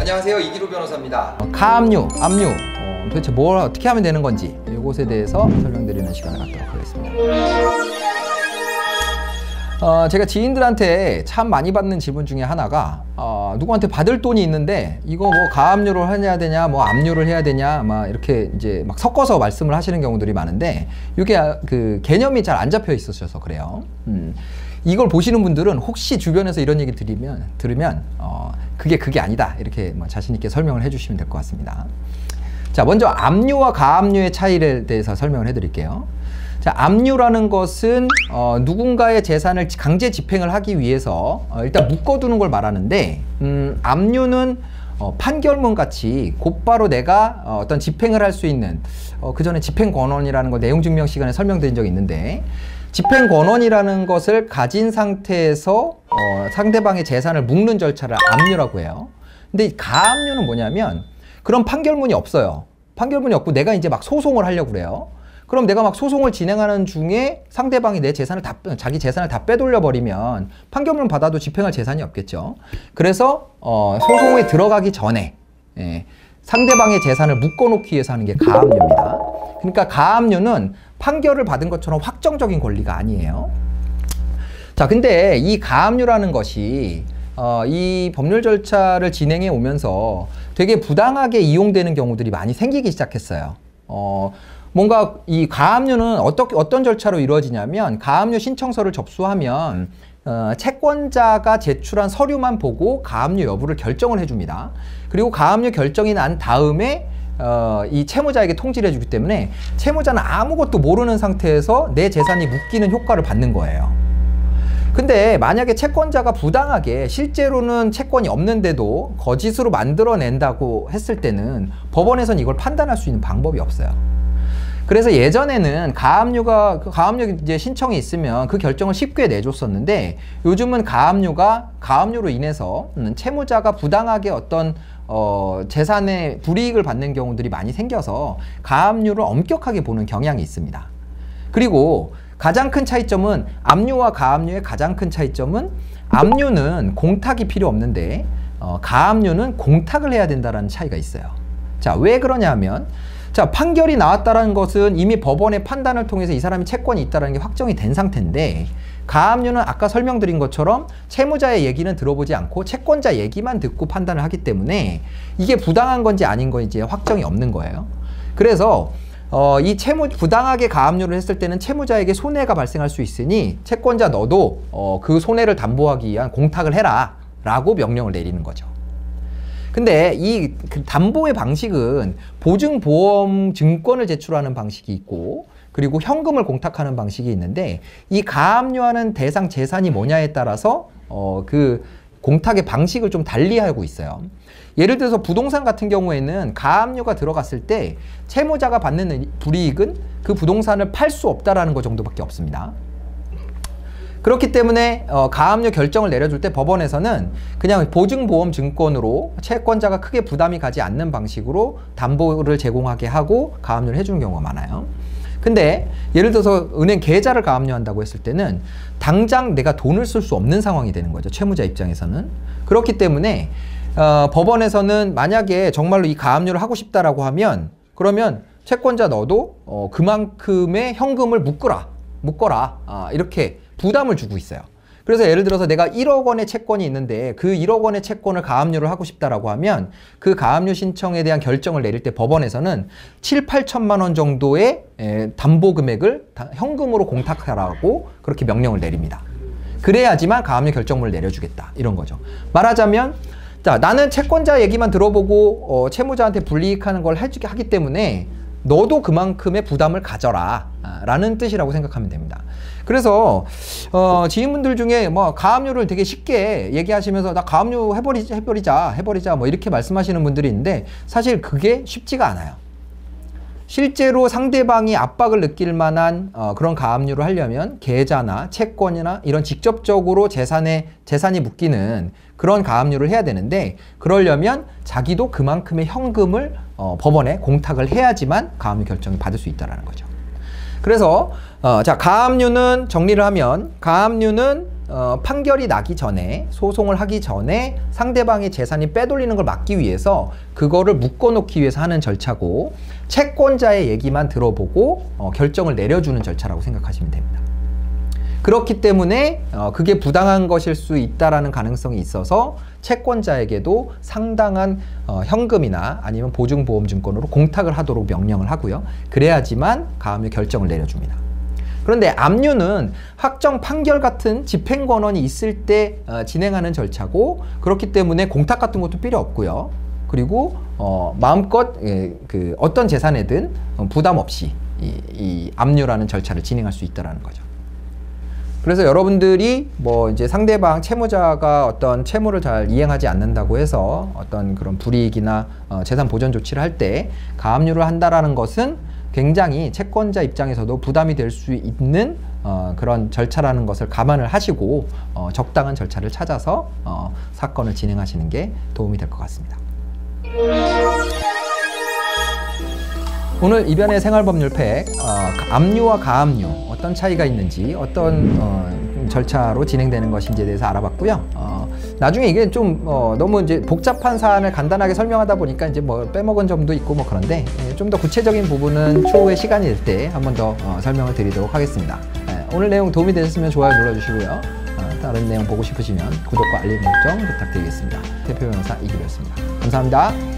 안녕하세요, 이기로 변호사입니다. 가압류, 압류 도대체 뭘 어떻게 하면 되는 건지 이것에 대해서 설명드리는 시간을 갖도록 하겠습니다. 제가 지인들한테 참 많이 받는 질문 중에 하나가 누구한테 받을 돈이 있는데 이거 뭐 가압류를 해야 되냐 뭐 압류를 해야 되냐 막 이렇게 이제 막 섞어서 말씀을 하시는 경우들이 많은데 이게 그 개념이 잘 안 잡혀 있으셔서 그래요. 이걸 보시는 분들은 혹시 주변에서 이런 얘기 들으면 그게 아니다 이렇게 뭐 자신 있게 설명을 해주시면 될 것 같습니다. 자, 먼저 압류와 가압류의 차이에 대해서 설명을 해드릴게요. 자, 압류라는 것은 누군가의 재산을 강제 집행을 하기 위해서 일단 묶어두는 걸 말하는데, 압류는 판결문 같이 곧바로 내가 어떤 집행을 할 수 있는 그 전에 집행권원이라는 거 내용 증명 시간에 설명드린 적이 있는데, 집행권원이라는 것을 가진 상태에서 상대방의 재산을 묶는 절차를 압류라고 해요. 근데 이 가압류는 뭐냐면 그런 판결문이 없어요. 판결문이 없고 내가 이제 막 소송을 하려고 그래요. 그럼 내가 막 소송을 진행하는 중에 상대방이 내 재산을 자기 재산을 다 빼돌려 버리면 판결문 받아도 집행할 재산이 없겠죠. 그래서 소송에 들어가기 전에 상대방의 재산을 묶어놓기 위해서 하는 게 가압류입니다. 그러니까 가압류는 판결을 받은 것처럼 확정적인 권리가 아니에요. 자, 근데 이 가압류라는 것이 이 법률 절차를 진행해 오면서 되게 부당하게 이용되는 경우들이 많이 생기기 시작했어요. 뭔가 이 가압류는 어떤 절차로 이루어지냐면, 가압류 신청서를 접수하면 채권자가 제출한 서류만 보고 가압류 여부를 결정을 해줍니다. 그리고 가압류 결정이 난 다음에 이 채무자에게 통지를 해주기 때문에 채무자는 아무것도 모르는 상태에서 내 재산이 묶이는 효과를 받는 거예요. 근데 만약에 채권자가 부당하게 실제로는 채권이 없는데도 거짓으로 만들어낸다고 했을 때는 법원에서는 이걸 판단할 수 있는 방법이 없어요. 그래서 예전에는 가압류 이제 신청이 있으면 그 결정을 쉽게 내줬었는데, 요즘은 가압류로 인해서 채무자가 부당하게 어떤 재산의 불이익을 받는 경우들이 많이 생겨서 가압류를 엄격하게 보는 경향이 있습니다. 그리고 가장 큰 차이점은, 압류와 가압류의 가장 큰 차이점은, 압류는 공탁이 필요 없는데 가압류는 공탁을 해야 된다는 차이가 있어요. 자, 왜 그러냐 하면, 자, 판결이 나왔다는 것은 이미 법원의 판단을 통해서 이 사람이 채권이 있다는 게 확정이 된 상태인데, 가압류는 아까 설명드린 것처럼 채무자의 얘기는 들어보지 않고 채권자 얘기만 듣고 판단을 하기 때문에 이게 부당한 건지 아닌 건지 확정이 없는 거예요. 그래서 이 부당하게 가압류를 했을 때는 채무자에게 손해가 발생할 수 있으니 채권자 너도 그 손해를 담보하기 위한 공탁을 해라 라고 명령을 내리는 거죠. 근데 이 담보의 방식은 보증보험 증권을 제출하는 방식이 있고, 그리고 현금을 공탁하는 방식이 있는데, 이 가압류하는 대상 재산이 뭐냐에 따라서 그 공탁의 방식을 좀 달리하고 있어요. 예를 들어서 부동산 같은 경우에는 가압류가 들어갔을 때 채무자가 받는 불이익은 그 부동산을 팔 수 없다라는 것 정도밖에 없습니다. 그렇기 때문에 가압류 결정을 내려줄 때 법원에서는 그냥 보증보험 증권으로 채권자가 크게 부담이 가지 않는 방식으로 담보를 제공하게 하고 가압류를 해주는 경우가 많아요. 근데 예를 들어서 은행 계좌를 가압류한다고 했을 때는 당장 내가 돈을 쓸 수 없는 상황이 되는 거죠, 채무자 입장에서는. 그렇기 때문에 법원에서는 만약에 정말로 이 가압류를 하고 싶다라고 하면, 그러면 채권자 너도 그만큼의 현금을 묶어라 이렇게 부담을 주고 있어요. 그래서 예를 들어서 내가 1억 원의 채권이 있는데 그 1억 원의 채권을 가압류를 하고 싶다라고 하면, 그 가압류 신청에 대한 결정을 내릴 때 법원에서는 7, 8천만 원 정도의 담보 금액을 현금으로 공탁하라고 그렇게 명령을 내립니다. 그래야지만 가압류 결정문을 내려주겠다 이런 거죠. 말하자면, 자, 나는 채권자 얘기만 들어보고 채무자한테 불이익하는 걸 하기 때문에 너도 그만큼의 부담을 가져라 라는 뜻이라고 생각하면 됩니다. 그래서 지인분들 중에 뭐 가압류를 되게 쉽게 얘기하시면서 나 가압류 해버리자 뭐 이렇게 말씀하시는 분들이 있는데, 사실 그게 쉽지가 않아요. 실제로 상대방이 압박을 느낄 만한 그런 가압류를 하려면 계좌나 채권이나 이런 직접적으로 재산이 묶이는 그런 가압류를 해야 되는데, 그러려면 자기도 그만큼의 현금을 법원에 공탁을 해야지만 가압류 결정을 받을 수 있다는 거죠. 그래서 자, 가압류는 정리를 하면, 가압류는 판결이 나기 전에, 소송을 하기 전에 상대방의 재산이 빼돌리는 걸 막기 위해서 그거를 묶어놓기 위해서 하는 절차고, 채권자의 얘기만 들어보고 결정을 내려주는 절차라고 생각하시면 됩니다. 그렇기 때문에 그게 부당한 것일 수 있다라는 가능성이 있어서 채권자에게도 상당한 현금이나 아니면 보증보험증권으로 공탁을 하도록 명령을 하고요. 그래야지만 가압류 결정을 내려줍니다. 그런데 압류는 확정 판결 같은 집행권한이 있을 때 진행하는 절차고, 그렇기 때문에 공탁 같은 것도 필요 없고요. 그리고 마음껏 그 어떤 재산에든 부담 없이 이 압류라는 절차를 진행할 수 있다라는 거죠. 그래서 여러분들이 뭐 이제 상대방 채무자가 어떤 채무를 잘 이행하지 않는다고 해서 어떤 그런 불이익이나 재산 보전 조치를 할 때 가압류를 한다라는 것은 굉장히 채권자 입장에서도 부담이 될 수 있는 그런 절차라는 것을 감안을 하시고 적당한 절차를 찾아서 사건을 진행하시는 게 도움이 될 것 같습니다. 오늘 이변의 생활법률 팩, 압류와 가압류 어떤 차이가 있는지, 어떤 절차로 진행되는 것인지에 대해서 알아봤고요. 나중에 이게 좀 너무 이제 복잡한 사안을 간단하게 설명하다 보니까 이제 뭐 빼먹은 점도 있고 뭐 그런데, 좀 더 구체적인 부분은 추후에 시간이 될 때 한 번 더 설명을 드리도록 하겠습니다. 오늘 내용 도움이 되셨으면 좋아요 눌러주시고요. 다른 내용 보고 싶으시면 구독과 알림 설정 부탁드리겠습니다. 대표 변호사 이기료였습니다. 감사합니다.